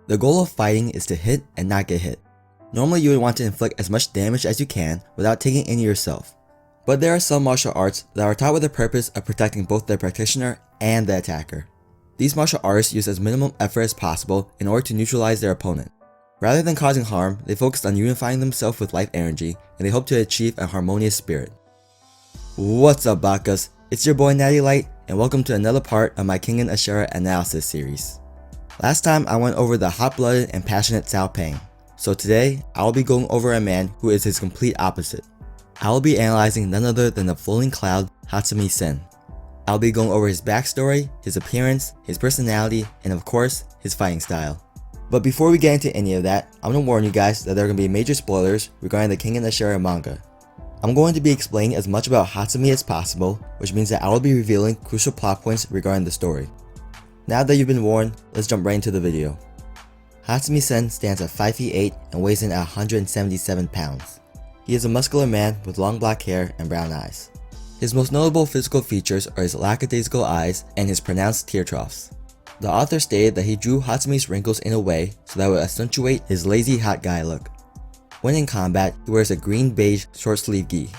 The goal of fighting is to hit and not get hit. Normally you would want to inflict as much damage as you can without taking any yourself. But there are some martial arts that are taught with the purpose of protecting both the practitioner and the attacker. These martial artists use as minimum effort as possible in order to neutralize their opponent. Rather than causing harm, they focused on unifying themselves with life energy, and they hope to achieve a harmonious spirit. What's up, Bakas? It's your boy Natty Light, and welcome to another part of my Kengan Ashura analysis series. Last time I went over the hot-blooded and passionate Cao Pang, so today I will be going over a man who is his complete opposite. I will be analyzing none other than the floating cloud Hatsumi Sen. I'll be going over his backstory, his appearance, his personality, and of course, his fighting style. But before we get into any of that, I'm going to warn you guys that there are going to be major spoilers regarding the Kengan Ashura manga. I'm going to be explaining as much about Hatsumi as possible, which means that I will be revealing crucial plot points regarding the story. Now that you've been warned, let's jump right into the video. Hatsumi Sen stands at 5 feet 8 and weighs in at 177 pounds. He is a muscular man with long black hair and brown eyes. His most notable physical features are his lackadaisical eyes and his pronounced tear troughs. The author stated that he drew Hatsumi's wrinkles in a way so that would accentuate his lazy hot guy look. When in combat, he wears a green-beige short-sleeve gi.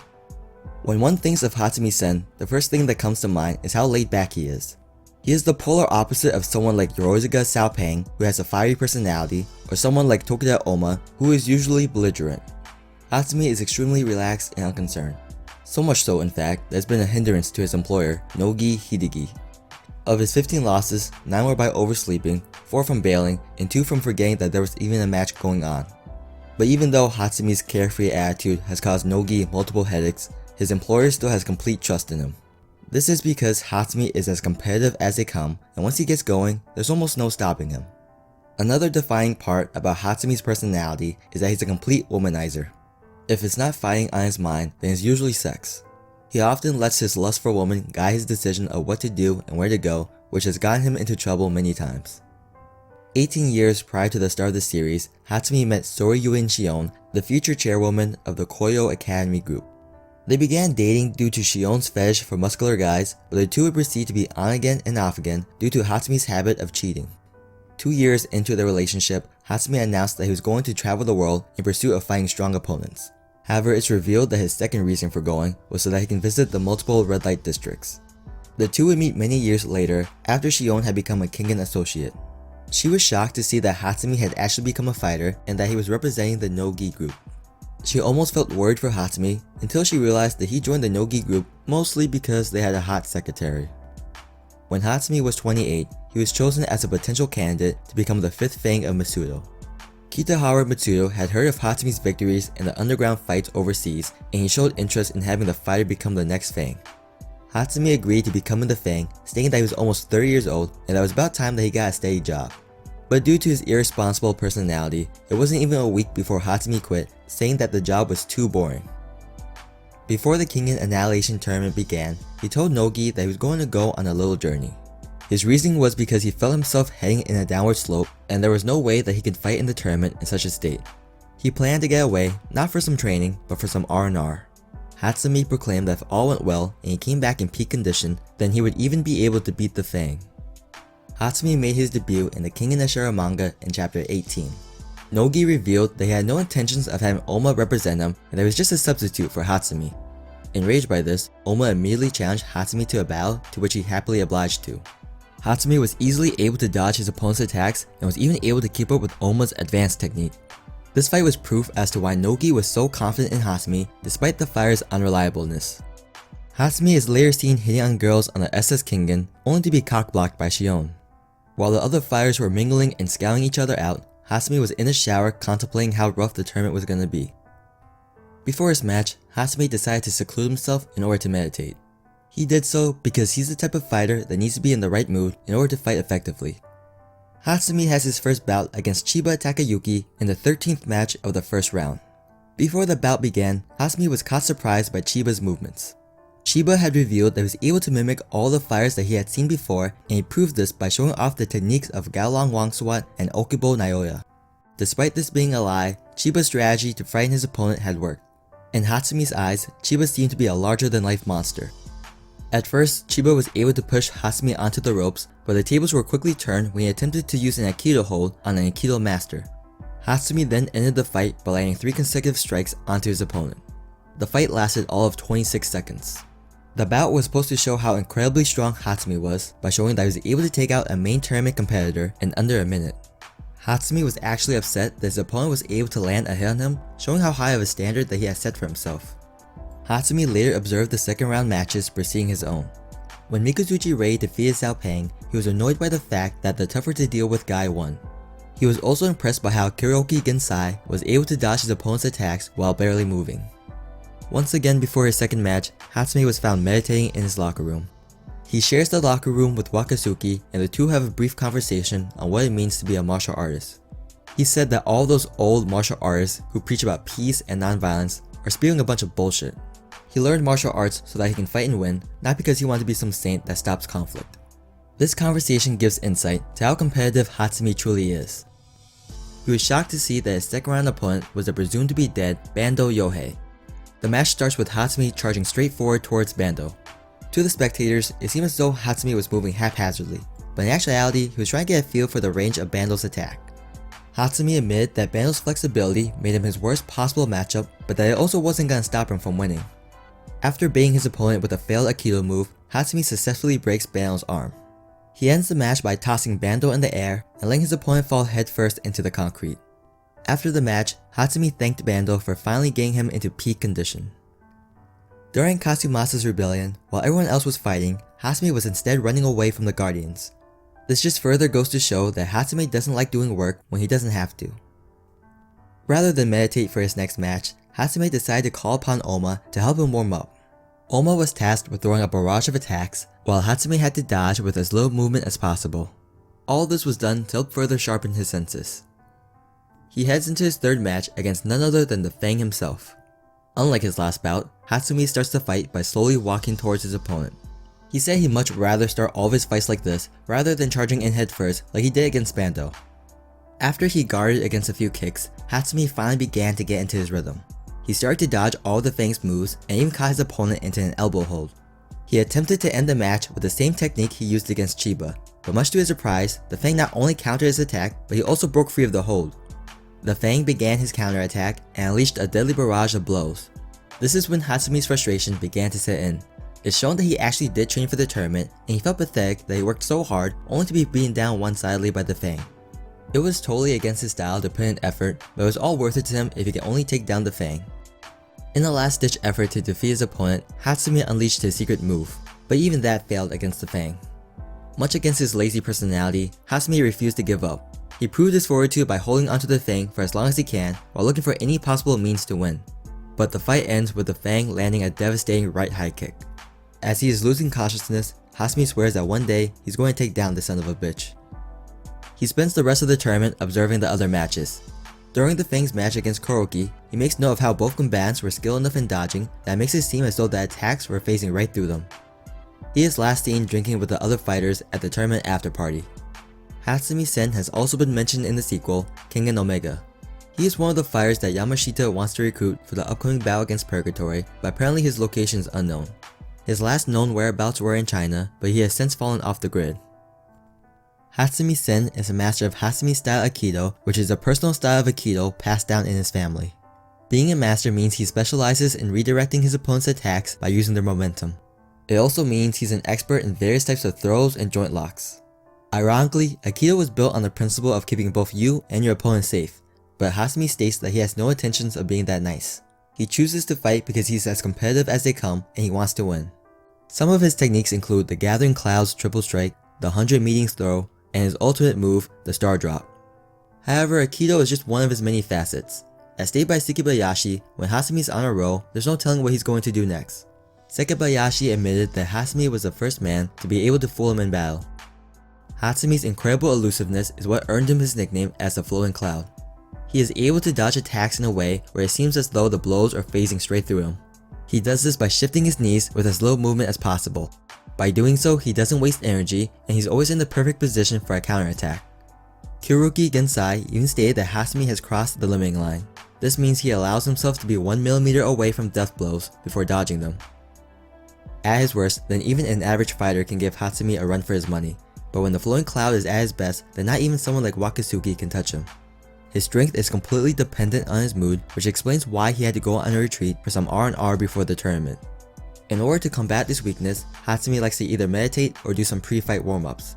When one thinks of Hatsumi Sen, the first thing that comes to mind is how laid back he is. He is the polar opposite of someone like Yorozuga Cao Pang, who has a fiery personality, or someone like Tokida Oma, who is usually belligerent. Hatsumi is extremely relaxed and unconcerned. So much so, in fact, that it's been a hindrance to his employer, Nogi Hidegi. Of his 15 losses, 9 were by oversleeping, 4 from bailing, and 2 from forgetting that there was even a match going on. But even though Hatsumi's carefree attitude has caused Nogi multiple headaches, his employer still has complete trust in him. This is because Hatsumi is as competitive as they come, and once he gets going, there's almost no stopping him. Another defining part about Hatsumi's personality is that he's a complete womanizer. If it's not fighting on his mind, then it's usually sex. He often lets his lust for women guide his decision of what to do and where to go, which has gotten him into trouble many times. 18 years prior to the start of the series, Hatsumi met Soryu Shion, the future chairwoman of the Koyo Academy group. They began dating due to Shion's fetish for muscular guys, but the two would proceed to be on again and off again due to Hatsumi's habit of cheating. 2 years into their relationship, Hatsumi announced that he was going to travel the world in pursuit of fighting strong opponents. However, it's revealed that his second reason for going was so that he can visit the multiple red light districts. The two would meet many years later after Shion had become a Kengan associate. She was shocked to see that Hatsumi had actually become a fighter and that he was representing the no-gi group. She almost felt worried for Hatsumi until she realized that he joined the no-gi group mostly because they had a hot secretary. When Hatsumi was 28, he was chosen as a potential candidate to become the 5th Fang of Mitsudo. Kitahara Mitsudo had heard of Hatsumi's victories in the underground fights overseas, and he showed interest in having the fighter become the next Fang. Hatsumi agreed to becoming the Fang, stating that he was almost 30 years old and that it was about time that he got a steady job. But due to his irresponsible personality, it wasn't even a week before Hatsumi quit, saying that the job was too boring. Before the Kengan Annihilation tournament began, he told Nogi that he was going to go on a little journey. His reasoning was because he felt himself heading in a downward slope and there was no way that he could fight in the tournament in such a state. He planned to get away, not for some training, but for some R&R. Hatsumi proclaimed that if all went well and he came back in peak condition, then he would even be able to beat the Fang. Hatsumi made his debut in the Kengan Ashura manga in chapter 18. Nogi revealed that he had no intentions of having Oma represent him and that he was just a substitute for Hatsumi. Enraged by this, Oma immediately challenged Hatsumi to a battle, to which he happily obliged to. Hatsumi was easily able to dodge his opponent's attacks and was even able to keep up with Oma's advanced technique. This fight was proof as to why Nogi was so confident in Hatsumi despite the fighter's unreliableness. Hatsumi is later seen hitting on girls on the SS Kengan, only to be cockblocked by Shion. While the other fighters were mingling and scouting each other out, Hatsumi was in the shower contemplating how rough the tournament was going to be. Before his match, Hatsumi decided to seclude himself in order to meditate. He did so because he's the type of fighter that needs to be in the right mood in order to fight effectively. Hatsumi has his first bout against Chiba Takayuki in the 13th match of the first round. Before the bout began, Hatsumi was caught surprised by Chiba's movements. Chiba had revealed that he was able to mimic all the fighters that he had seen before, and he proved this by showing off the techniques of Gaolong Wangswat and Okubo Naoya. Despite this being a lie, Chiba's strategy to frighten his opponent had worked. In Hatsumi's eyes, Chiba seemed to be a larger-than-life monster. At first, Chiba was able to push Hatsumi onto the ropes, but the tables were quickly turned when he attempted to use an Aikido hold on an Aikido master. Hatsumi then ended the fight by landing 3 consecutive strikes onto his opponent. The fight lasted all of 26 seconds. The bout was supposed to show how incredibly strong Hatsumi was by showing that he was able to take out a main tournament competitor in under a minute. Hatsumi was actually upset that his opponent was able to land a hit on him, showing how high of a standard that he had set for himself. Hatsumi later observed the second round matches preceding his own. When Mikozuchi Rei defeated Cao Pang, he was annoyed by the fact that the tougher to deal with guy won. He was also impressed by how Kyoryuki Gensai was able to dodge his opponent's attacks while barely moving. Once again before his second match, Hatsumi was found meditating in his locker room. He shares the locker room with Wakatsuki and the two have a brief conversation on what it means to be a martial artist. He said that all those old martial artists who preach about peace and non-violence are spewing a bunch of bullshit. He learned martial arts so that he can fight and win, not because he wanted to be some saint that stops conflict. This conversation gives insight to how competitive Hatsumi truly is. He was shocked to see that his second round opponent was the presumed to be dead Bando Yohei. The match starts with Hatsumi charging straight forward towards Bando. To the spectators, it seemed as though Hatsumi was moving haphazardly, but in actuality, he was trying to get a feel for the range of Bando's attack. Hatsumi admitted that Bando's flexibility made him his worst possible matchup, but that it also wasn't going to stop him from winning. After baiting his opponent with a failed Aikido move, Hatsumi successfully breaks Bando's arm. He ends the match by tossing Bando in the air and letting his opponent fall headfirst into the concrete. After the match, Hatsumi thanked Bando for finally getting him into peak condition. During Katsumasa's rebellion, while everyone else was fighting, Hatsumi was instead running away from the Guardians. This just further goes to show that Hatsumi doesn't like doing work when he doesn't have to. Rather than meditate for his next match, Hatsumi decided to call upon Oma to help him warm up. Oma was tasked with throwing a barrage of attacks, while Hatsumi had to dodge with as little movement as possible. All this was done to help further sharpen his senses. He heads into his third match against none other than the Fang himself. Unlike his last bout, Hatsumi starts the fight by slowly walking towards his opponent. He said he'd much rather start all of his fights like this rather than charging in head first like he did against Bando. After he guarded against a few kicks, Hatsumi finally began to get into his rhythm. He started to dodge all of the Fang's moves and even caught his opponent into an elbow hold. He attempted to end the match with the same technique he used against Chiba, but much to his surprise, the Fang not only countered his attack, but he also broke free of the hold. The Fang began his counterattack and unleashed a deadly barrage of blows. This is when Hatsumi's frustration began to set in. It's shown that he actually did train for the tournament, and he felt pathetic that he worked so hard only to be beaten down one-sidedly by the Fang. It was totally against his style to put in effort, but it was all worth it to him if he could only take down the Fang. In a last-ditch effort to defeat his opponent, Hatsumi unleashed his secret move, but even that failed against the Fang. Much against his lazy personality, Hatsumi refused to give up. He proved his fortitude by holding onto the Fang for as long as he can while looking for any possible means to win. But the fight ends with the Fang landing a devastating right high kick. As he is losing consciousness, Hatsumi swears that one day he's going to take down this son of a bitch. He spends the rest of the tournament observing the other matches. During the Fang's match against Koroki, he makes note of how both combatants were skilled enough in dodging that it makes it seem as though the attacks were phasing right through them. He is last seen drinking with the other fighters at the tournament after party. Hatsumi Sen has also been mentioned in the sequel, Kengan Omega. He is one of the fighters that Yamashita wants to recruit for the upcoming battle against Purgatory, but apparently his location is unknown. His last known whereabouts were in China, but he has since fallen off the grid. Hatsumi Sen is a master of Hatsumi-style Aikido, which is a personal style of Aikido passed down in his family. Being a master means he specializes in redirecting his opponent's attacks by using their momentum. It also means he's an expert in various types of throws and joint locks. Ironically, Aikido was built on the principle of keeping both you and your opponent safe, but Hatsumi states that he has no intentions of being that nice. He chooses to fight because he's as competitive as they come and he wants to win. Some of his techniques include the Gathering Clouds triple strike, the 100 meetings throw, and his ultimate move, the Star Drop. However, Aikido is just one of his many facets. As stated by Sekibayashi, when Hatsumi's on a roll, there's no telling what he's going to do next. Sekibayashi admitted that Hatsumi was the first man to be able to fool him in battle. Hatsumi's incredible elusiveness is what earned him his nickname as the Floating Cloud. He is able to dodge attacks in a way where it seems as though the blows are phasing straight through him. He does this by shifting his knees with as little movement as possible. By doing so, he doesn't waste energy and he's always in the perfect position for a counterattack. Kyoryuki Gensai even stated that Hatsumi has crossed the limiting line. This means he allows himself to be 1 mm away from death blows before dodging them. at his worst, then even an average fighter can give Hatsumi a run for his money. But when the flowing cloud is at his best, then not even someone like Wakatsuki can touch him. His strength is completely dependent on his mood, which explains why he had to go on a retreat for some R&R before the tournament. In order to combat this weakness, Hatsumi likes to either meditate or do some pre-fight warm-ups.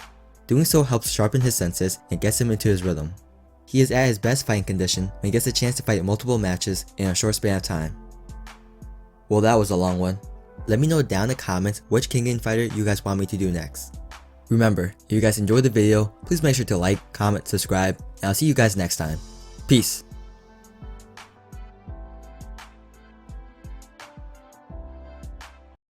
Doing so helps sharpen his senses and gets him into his rhythm. He is at his best fighting condition when he gets a chance to fight multiple matches in a short span of time. Well, that was a long one. Let me know down in the comments which Kengan fighter you guys want me to do next. Remember, if you guys enjoyed the video, please make sure to like, comment, subscribe, and I'll see you guys next time. Peace!